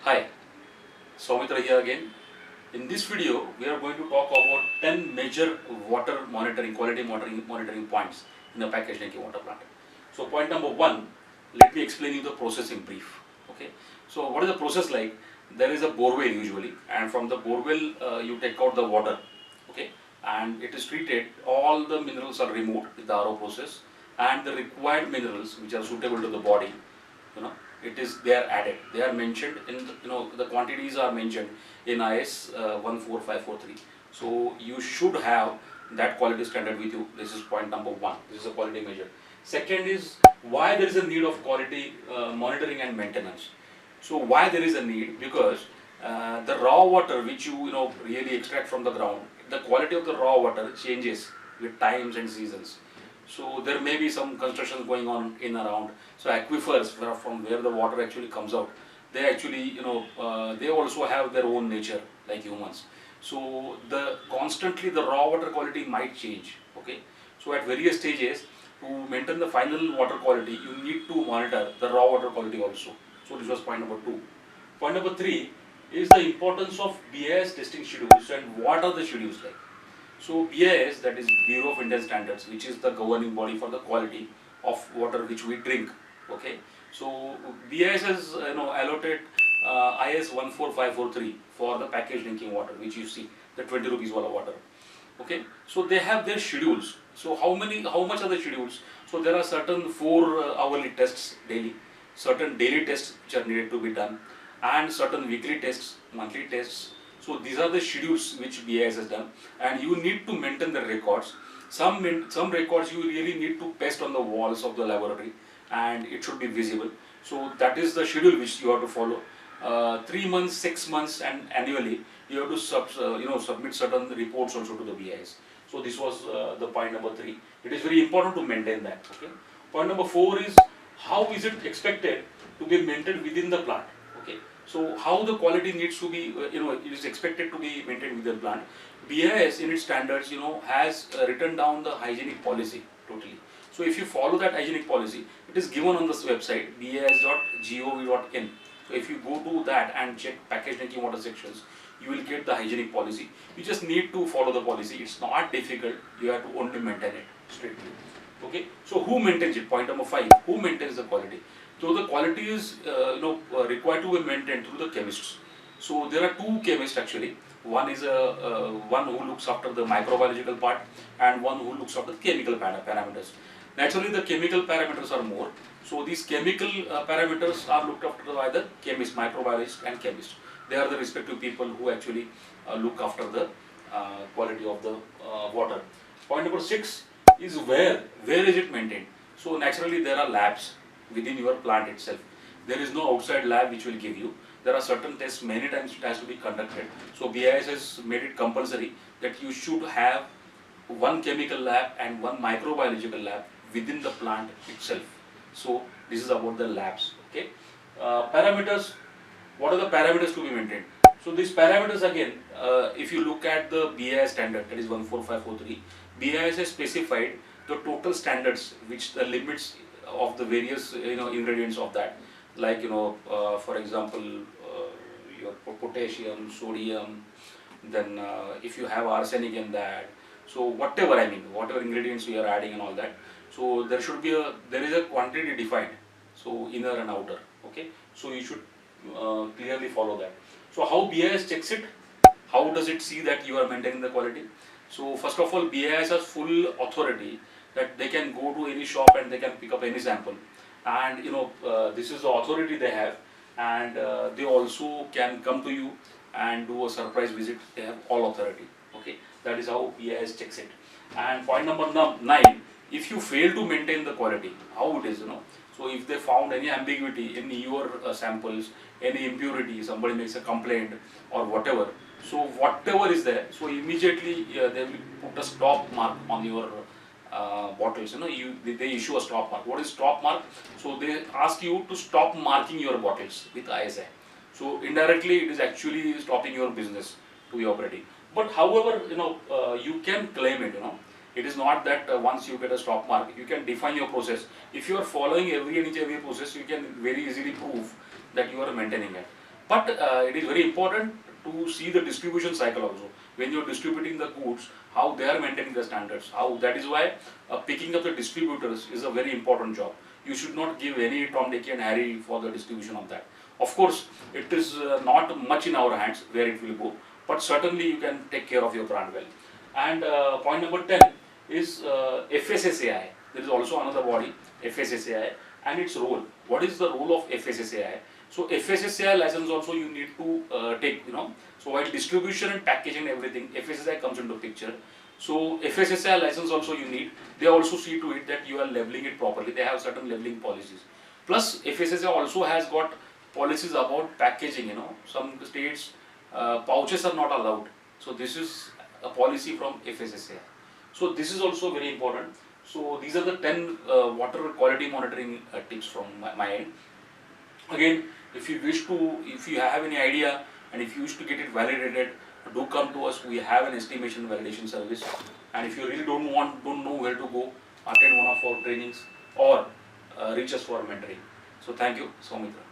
Hi, Soumitra here again. In this video, we are going to talk about 10 major water monitoring, quality monitoring points in a packaged drinking water plant. So point number one, let me explain you the process in brief. Okay. So what is the process like? There is a borewell usually, and from the borewell you take out the water. Okay, and it is treated. All the minerals are removed with the RO process, and the required minerals which are suitable to the body, you know, it is they are added, they are mentioned in the, the quantities are mentioned in IS 14543. So you should have that quality standard with you. This is point number one. This is a quality measure. Second is why there is a need of quality monitoring and maintenance. So why there is a need? Because the raw water which you really extract from the ground, the quality of the raw water changes with times and seasons. So there may be some constructions going on in around. So aquifers from where the water actually comes out, they actually they also have their own nature like humans. So the constantly the raw water quality might change. Okay. So at various stages to maintain the final water quality, you need to monitor the raw water quality also. So this was point number two. Point number three is the importance of BIS testing schedules and what are the schedules like. So BIS, that is Bureau of Indian Standards, which is the governing body for the quality of water which we drink. Okay. So BIS has allotted IS 14543 for the packaged drinking water, which you see the 20 rupees wala water. Okay. So they have their schedules. So how much are the schedules? So there are certain 4 hourly tests daily, certain daily tests which are needed to be done, and certain weekly tests, monthly tests. So these are the schedules which BIS has done, and you need to maintain the records. Some records you really need to paste on the walls of the laboratory, and it should be visible. So that is the schedule which you have to follow. 3 months, 6 months, and annually you have to submit certain reports also to the BIS. So this was the point number three. It is very important to maintain that. Okay. Point number four is how is it expected to be maintained within the plant. Okay. So how the quality needs to be, it is expected to be maintained within the plant. BIS in its standards, has written down the hygienic policy totally. So if you follow that hygienic policy, it is given on this website bis.gov.in. So if you go to that and check packaged drinking water sections, you will get the hygienic policy. You just need to follow the policy. It's not difficult. You have to only maintain it strictly. Okay. So who maintains it? Point number five. Who maintains the quality? So the quality is required to be maintained through the chemists. So there are two chemists actually. One is one who looks after the microbiological part, and one who looks after the chemical parameters. Naturally, the chemical parameters are more. So these chemical parameters are looked after by the chemist, microbiologist, and chemist. They are the respective people who actually look after the quality of the water. Point number six is where is it maintained? So naturally there are labs within your plant itself. There is no outside lab which will give you. There are certain tests many times it has to be conducted. So BIS has made it compulsory that you should have one chemical lab and one microbiological lab within the plant itself. So this is about the labs. Okay. Parameters. What are the parameters to be maintained? So these parameters again, if you look at the BIS standard, that is 14543, BIS has specified the total standards, which the limits of the various ingredients of that, like for example your potassium, sodium, then if you have arsenic in that, so whatever whatever ingredients we are adding and all that, so there is a quantity defined, so inner and outer. Okay. So you should clearly follow that. So how BIS checks it? How does it see that you are maintaining the quality? So first of all, BIS has full authority that they can go to any shop and they can pick up any sample, and this is the authority they have, and they also can come to you and do a surprise visit. They have all authority. Okay, that is how BIS checks it. And point number nine, if you fail to maintain the quality, how it is, so if they found any ambiguity in your samples, any impurity, somebody makes a complaint or whatever, so whatever is there, so immediately they will put a stop mark on your bottles. They issue a stop mark. What is stop mark? So they ask you to stop marking your bottles with ISI. So indirectly it is actually stopping your business to be operating. But however, you can claim it. It is not that once you get a stop mark, you can define your process. If you are following every and each every process, you can very easily prove that you are maintaining it. But it is very important to see the distribution cycle also. When you're distributing the goods, how they are maintaining the standards. How that is why picking up the distributors is a very important job. You should not give any Tom, Dick and Harry for the distribution of that. Of course, it is not much in our hands where it will go, but certainly you can take care of your brand well. And point number 10 is FSSAI. There is also another body, FSSAI, and its role. What is the role of FSSAI? So FSSAI license also you need to take, So while distribution and packaging and everything, FSSAI comes into picture. So FSSAI license also you need. They also see to it that you are labeling it properly. They have certain labeling policies. Plus FSSAI also has got policies about packaging, Some states pouches are not allowed. So this is a policy from FSSAI. So this is also very important. So these are the 10 water quality monitoring tips from my end. Again, if you have any idea and if you wish to get it validated, do come to us. We have an estimation validation service. And if you really don't know where to go, attend one of our trainings or reach us for mentoring. So thank you, Soumitra.